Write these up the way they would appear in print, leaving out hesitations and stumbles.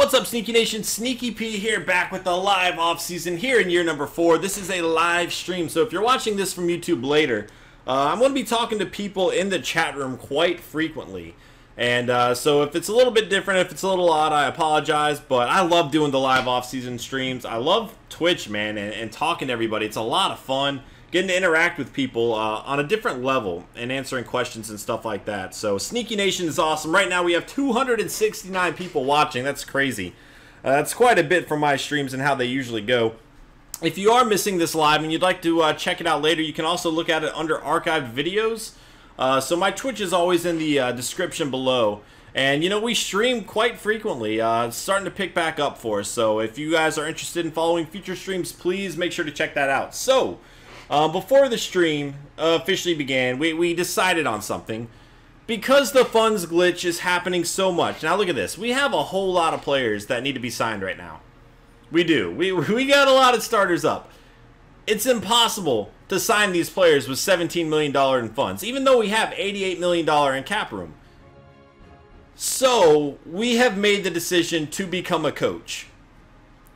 What's up, Sneaky Nation? Sneaky P here, back with the live off-season here in year number 4. This is a live stream, so if you're watching this from YouTube later, I'm going to be talking to people in the chat room quite frequently. And so if it's a little bit different, if it's a little odd, I apologize, but I love doing the live off-season streams. I love Twitch, man, and talking to everybody. It's a lot of fun getting to interact with people on a different level and answering questions and stuff like that. So Sneaky Nation is awesome. Right now we have 269 people watching. That's crazy. That's quite a bit from my streams and how they usually go. If you are missing this live and you'd like to check it out later, you can also look at it under archived videos. So my Twitch is always in the description below. And, you know, we stream quite frequently. It's starting to pick back up for us. So if you guys are interested in following future streams, please make sure to check that out. So before the stream officially began, we decided on something. Because the funds glitch is happening so much. Now look at this. We have a whole lot of players that need to be signed right now. We do. We got a lot of starters up. It's impossible to sign these players with $17 million in funds, even though we have $88 million in cap room. So we have made the decision to become a coach.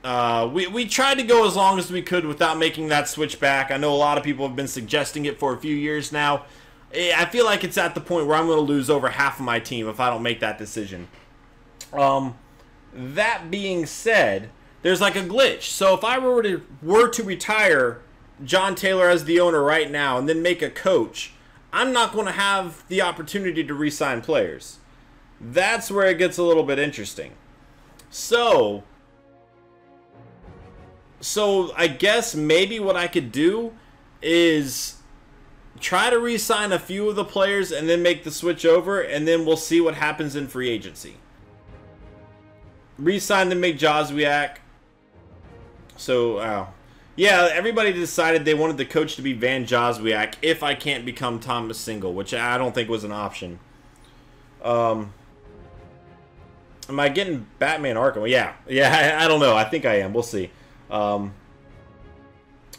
We tried to go as long as we could without making that switch back. I know a lot of people have been suggesting it for a few years now. I feel like it's at the point where I'm going to lose over half of my team if I don't make that decision. That being said, there's like a glitch. So if I were to retire John Taylor as the owner right now and then make a coach, I'm not going to have the opportunity to re-sign players. That's where it gets a little bit interesting. So I guess maybe what I could do is try to re-sign a few of the players and then make the switch over, and then we'll see what happens in free agency. Re-sign to make Joswiak. So, yeah, everybody decided they wanted the coach to be Van Joswiak if I can't become Thomas Single, which I don't think was an option. Am I getting Batman Arkham? Yeah, I don't know. I think I am. We'll see.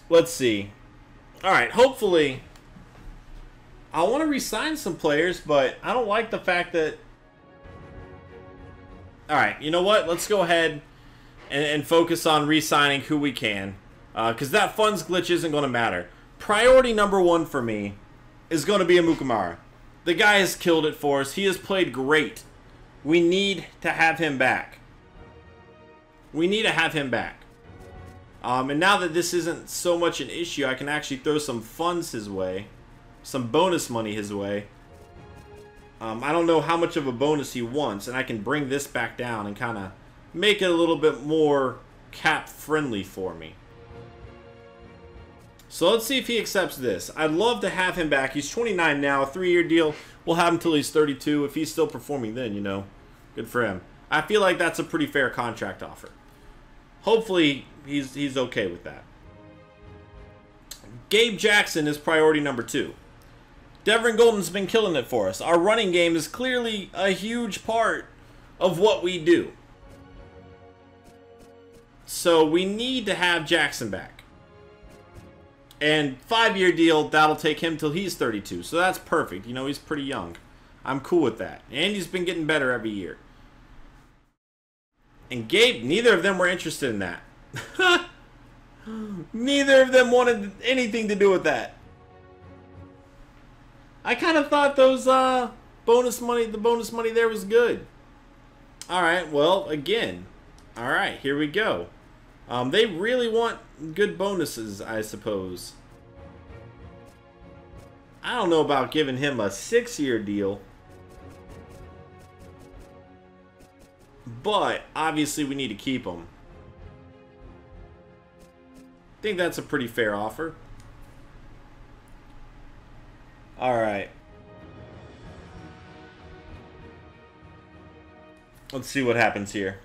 Let's see. Alright, hopefully I want to re-sign some players, but I don't like the fact that... Alright, you know what? Let's go ahead and focus on re-signing who we can. Because that funds glitch isn't going to matter. Priority number 1 for me is going to be Amukamara. The guy has killed it for us. He has played great. We need to have him back. We need to have him back. And now that this isn't so much an issue, I can actually throw some funds his way. Some bonus money his way. I don't know how much of a bonus he wants, and I can bring this back down and kind of make it a little bit more cap friendly for me. So let's see if he accepts this. I'd love to have him back. He's 29 now, a 3-year deal. We'll have him until he's 32. If he's still performing then, you know, good for him. I feel like that's a pretty fair contract offer. Hopefully he's okay with that. Gabe Jackson is priority number 2. Devin Golden's been killing it for us. Our running game is clearly a huge part of what we do. So we need to have Jackson back. And 5-year deal, that'll take him till he's 32. So that's perfect. You know, he's pretty young. I'm cool with that. And he's been getting better every year. And Gabe, neither of them were interested in that. Neither of them wanted anything to do with that. I kind of thought those the bonus money there was good. Alright, well, again. Alright, here we go. They really want good bonuses, I suppose. I don't know about giving him a 6-year deal. But, obviously, we need to keep him. I think that's a pretty fair offer. Alright. Let's see what happens here.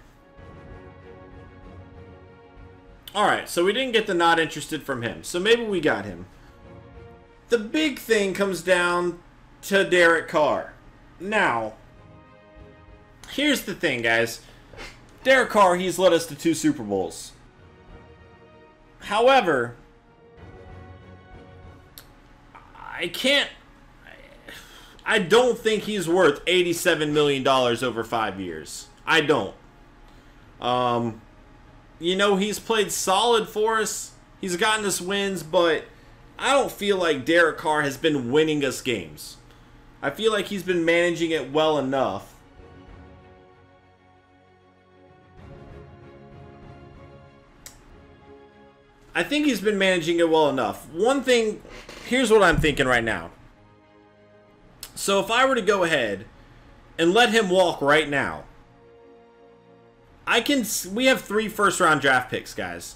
Alright, so we didn't get the not interested from him. So maybe we got him. The big thing comes down to Derek Carr. Now, here's the thing, guys. Derek Carr, he's led us to 2 Super Bowls. However, I don't think he's worth $87 million over 5 years. I don't. You know, he's played solid for us. He's gotten us wins, but I don't feel like Derek Carr has been winning us games. I feel like he's been managing it well enough. I think he's been managing it well enough. One thing, here's what I'm thinking right now. So if I were to go ahead and let him walk right now, we have 3 first-round draft picks, guys.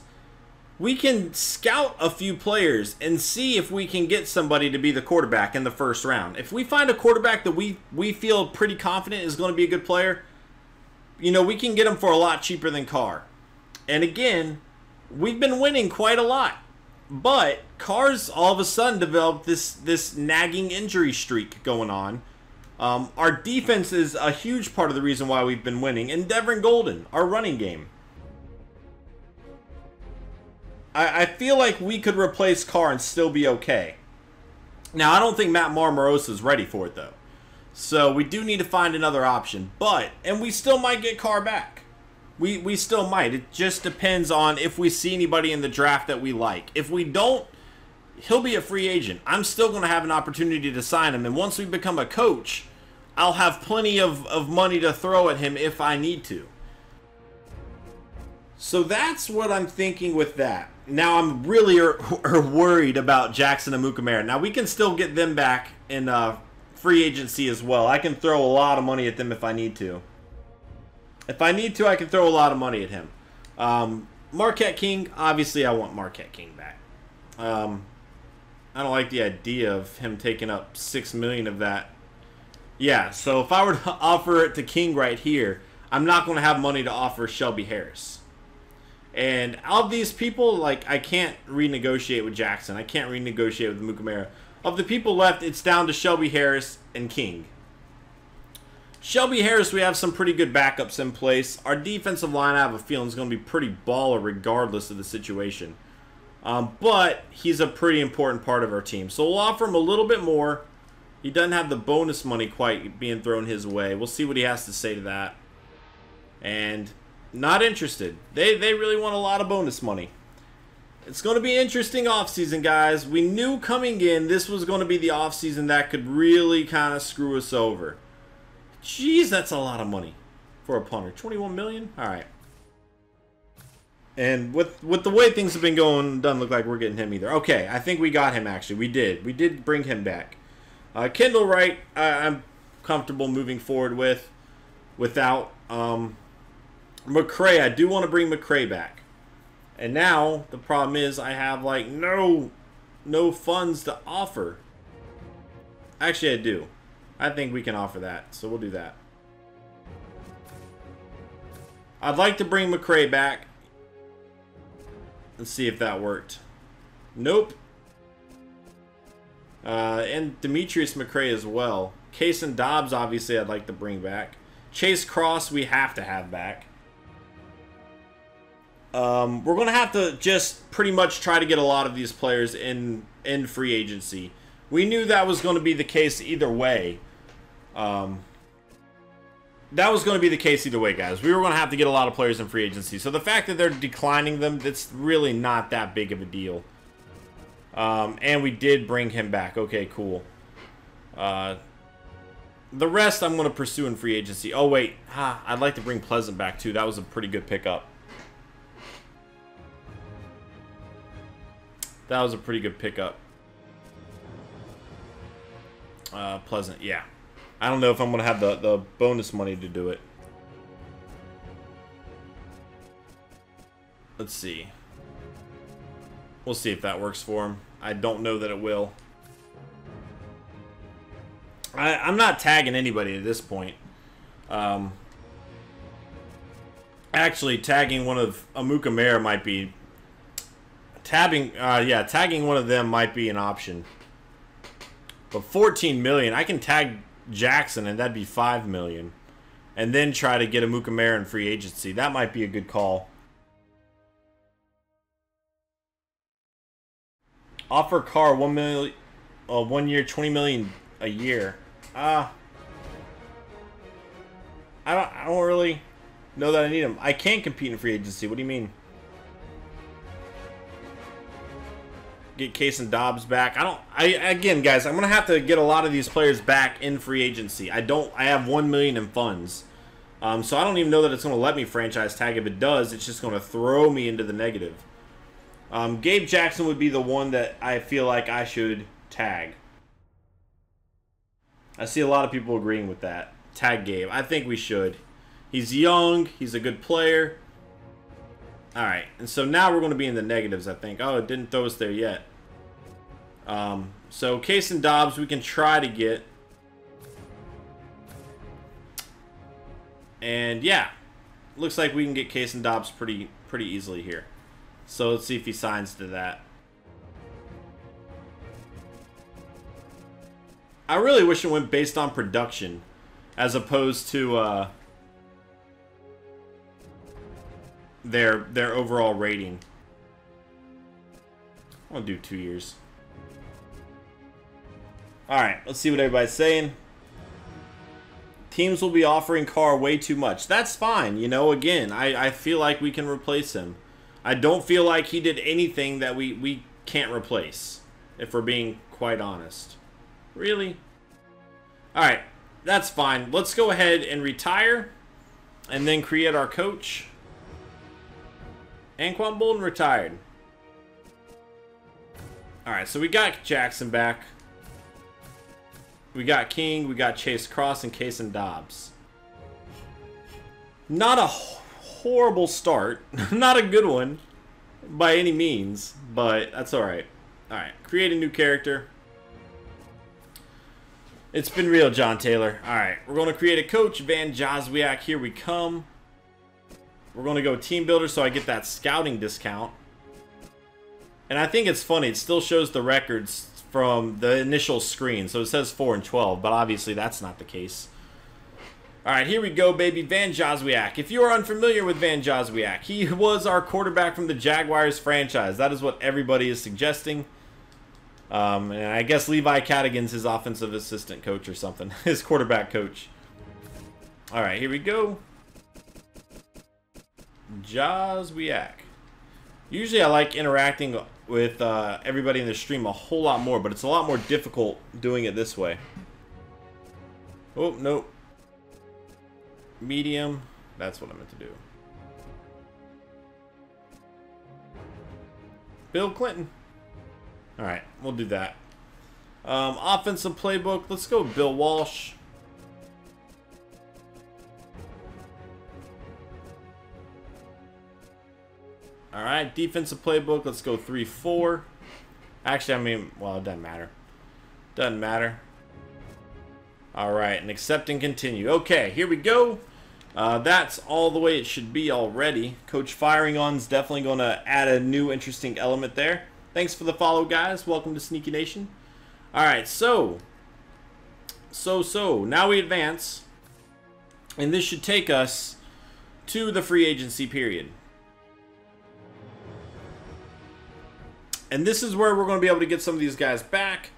We can scout a few players and see if we can get somebody to be the quarterback in the first round. If we find a quarterback that we feel pretty confident is going to be a good player, you know, we can get him for a lot cheaper than Carr. And again, we've been winning quite a lot. But Carr's all of a sudden developed this nagging injury streak going on. Our defense is a huge part of the reason why we've been winning. And Devin Golden, our running game. I feel like we could replace Carr and still be okay. Now, I don't think Matt Marmorosa is ready for it, though. So, we do need to find another option. And we still might get Carr back. We still might. It just depends on if we see anybody in the draft that we like. If we don't, he'll be a free agent. I'm still going to have an opportunity to sign him. And once we become a coach, I'll have plenty of money to throw at him if I need to. So that's what I'm thinking with that. Now I'm really worried about Jackson and Mukamara. Now we can still get them back in free agency as well. I can throw a lot of money at them if I need to. If I need to, I can throw a lot of money at him. Marquette King, obviously I want Marquette King back. I don't like the idea of him taking up $6 million of that. Yeah, so if I were to offer it to King right here, I'm not going to have money to offer Shelby Harris. And of these people, like, I can't renegotiate with Jackson. I can't renegotiate with Mukamara. Of the people left, it's down to Shelby Harris and King. Shelby Harris, we have some pretty good backups in place. Our defensive line, I have a feeling, is going to be pretty baller regardless of the situation. But he's a pretty important part of our team. So we'll offer him a little bit more. He doesn't have the bonus money quite being thrown his way. We'll see what he has to say to that. And not interested. They really want a lot of bonus money. It's going to be an interesting offseason, guys. We knew coming in this was going to be the offseason that could really kind of screw us over. Jeez, that's a lot of money for a punter. $21 million? All right. And with the way things have been going, doesn't look like we're getting him either. Okay, I think we got him, actually. We did. We did bring him back. Kendall Wright, I'm comfortable moving forward with. Without McCray, I do want to bring McCray back. And now, the problem is I have, like, no funds to offer. Actually, I do. I think we can offer that, so we'll do that. I'd like to bring McCray back. Let's see if that worked. Nope. And Demetrius McCray as well. Case and Dobbs, obviously, I'd like to bring back. Chase Cross, we have to have back. We're going to have to just pretty much try to get a lot of these players in free agency. We knew that was going to be the case either way. That was going to be the case either way, guys. We were going to have to get a lot of players in free agency. So the fact that they're declining them, that's really not that big of a deal. And we did bring him back. Okay, cool. The rest I'm going to pursue in free agency. Oh, wait. I'd like to bring Pleasant back, too. That was a pretty good pickup. That was a pretty good pickup. Pleasant, yeah. I don't know if I'm going to have the bonus money to do it. Let's see. We'll see if that works for him. I don't know that it will. I'm not tagging anybody at this point. Actually, tagging one of Mukamara might be... tagging one of them might be an option. But $14 million, I can tag Jackson and that'd be $5 million. And then try to get a Mukamara in free agency. That might be a good call. Offer Carr $1 million, 1 year, $20 million a year. I don't really. Know that I need him. I can't compete in free agency. What do you mean? Get Case and Dobbs back. Again, guys, I'm gonna have to get a lot of these players back in free agency. I have 1 million in funds. So I don't even know that it's gonna let me franchise tag. If it does, it's just gonna throw me into the negative. Gabe Jackson would be the one that I feel like I should tag. I see a lot of people agreeing with that. Tag Gabe. I think we should. He's young. He's a good player. Alright, and so now we're going to be in the negatives, I think. Oh, it didn't throw us there yet. So Case and Dobbs we can try to get. And yeah, looks like we can get Case and Dobbs pretty easily here. So let's see if he signs to that. I really wish it went based on production as opposed to their overall rating. I'll do 2 years. Alright, let's see what everybody's saying. Teams will be offering Carr way too much. That's fine, you know, again, I feel like we can replace him. I don't feel like he did anything that we can't replace, if we're being quite honest. Really? Alright, that's fine. Let's go ahead and retire and then create our coach. Anquan Bolden retired. Alright, so we got Jackson back. We got King, we got Chase Cross, and Case and Dobbs. Not a horrible start. Not a good one by any means, but that's alright. Alright, create a new character. It's been real, John Taylor. Alright, we're going to create a coach. Van Joswiak, here we come. We're going to go team builder so I get that scouting discount. And I think it's funny. It still shows the records from the initial screen. So it says 4 and 12, but obviously that's not the case. Alright, here we go, baby. Van Joswiak. If you are unfamiliar with Van Joswiak, he was our quarterback from the Jaguars franchise. That is what everybody is suggesting. And I guess Levi Cadigan's his offensive assistant coach or something. His quarterback coach. Alright, here we go. Joswiak. Usually I like interacting with everybody in the stream a whole lot more, but it's a lot more difficult doing it this way. Oh, nope. Medium. That's what I meant to do. Bill Clinton. Alright, we'll do that. Offensive playbook. Let's go Bill Walsh. Alright, defensive playbook. Let's go 3-4. Actually, I mean, well, it doesn't matter. Doesn't matter. Alright, and accept and continue. Okay, here we go. That's all the way it should be already. Coach Firing On's definitely going to add a new interesting element there. Thanks for the follow, guys. Welcome to Sneaky Nation. Alright, so now we advance. And this should take us to the free agency period. And this is where we're going to be able to get some of these guys back.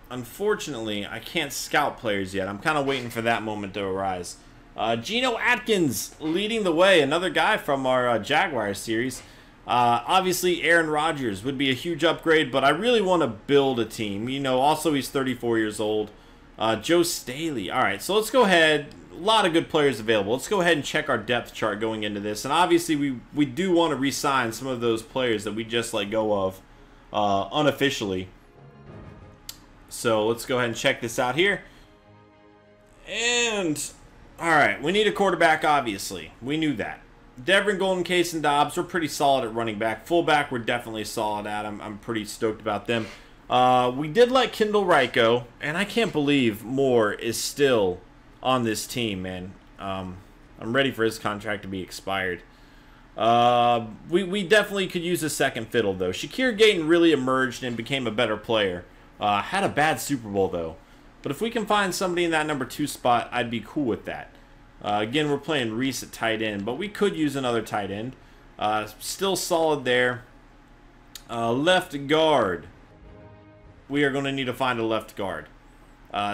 Unfortunately, I can't scout players yet. I'm kind of waiting for that moment to arise. Geno Atkins leading the way. Another guy from our Jaguars series. Obviously, Aaron Rodgers would be a huge upgrade, but I really want to build a team. You know, also he's 34 years old. Joe Staley. All right, so let's go ahead. A lot of good players available. Let's go ahead and check our depth chart going into this. And obviously, we do want to re-sign some of those players that we just let go of unofficially. So let's go ahead and check this out here. And, all right, we need a quarterback, obviously. We knew that. Devin Golden, Case, and Dobbs, we're pretty solid at running back. Fullback, we're definitely solid at. I'm pretty stoked about them. We did let Kendall Wright go, and I can't believe Moore is still on this team, man. I'm ready for his contract to be expired. We definitely could use a second fiddle, though. Shakir Gayton really emerged and became a better player. Had a bad Super Bowl, though. But if we can find somebody in that number 2 spot, I'd be cool with that. Again, we're playing Reese at tight end, but we could use another tight end. Still solid there. Left guard. We are going to need to find a left guard.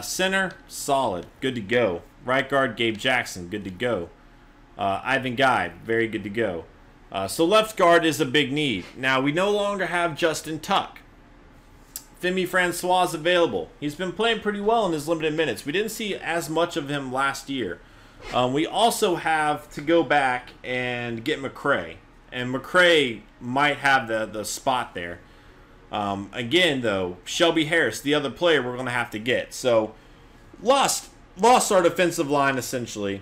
Center, solid. Good to go. Right guard, Gabe Jackson, good to go. Ivan Guy, very good to go. So left guard is a big need. Now, we no longer have Justin Tuck. Femi Francois is available. He's been playing pretty well in his limited minutes. We didn't see as much of him last year. We also have to go back and get McCray. And McCray might have the spot there. Again, though, Shelby Harris, the other player we're going to have to get. So, lost our defensive line, essentially.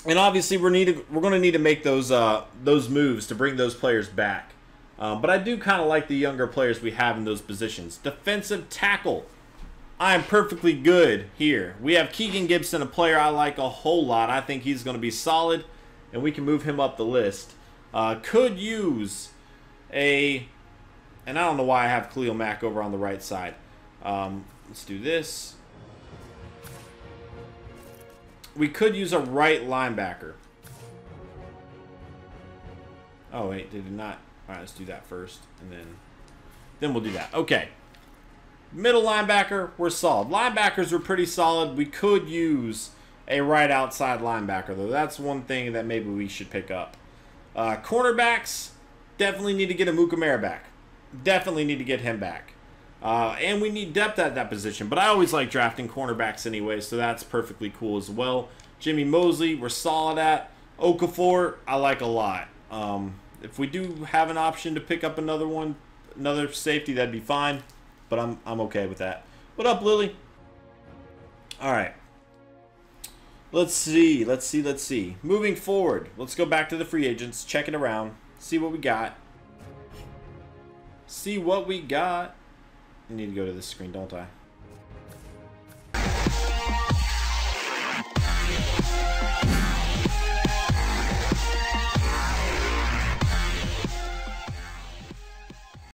And obviously, we're going to need to make those moves to bring those players back. But I do kind of like the younger players we have in those positions. Defensive tackle. I'm perfectly good here. We have Keegan Gibson, a player I like a whole lot. I think he's going to be solid, and we can move him up the list. Could use and I don't know why I have Khalil Mack over on the right side. Let's do this. We could use a right linebacker. Oh, wait, did it not? All right, let's do that first, and then we'll do that. Okay. Middle linebacker, we're solid. Linebackers are pretty solid. We could use a right outside linebacker, though. That's one thing that maybe we should pick up. Cornerbacks, definitely need to get Amukamara back. Definitely need to get him back. And we need depth at that position. But I always like drafting cornerbacks anyway, so that's perfectly cool as well. Jimmy Mosley, we're solid at. Okafor, I like a lot. If we do have an option to pick up another safety, that'd be fine. But I'm okay with that. What up, Lily? All right. Let's see. Moving forward, let's go back to the free agents, check it around, see what we got. I need to go to this screen, don't I?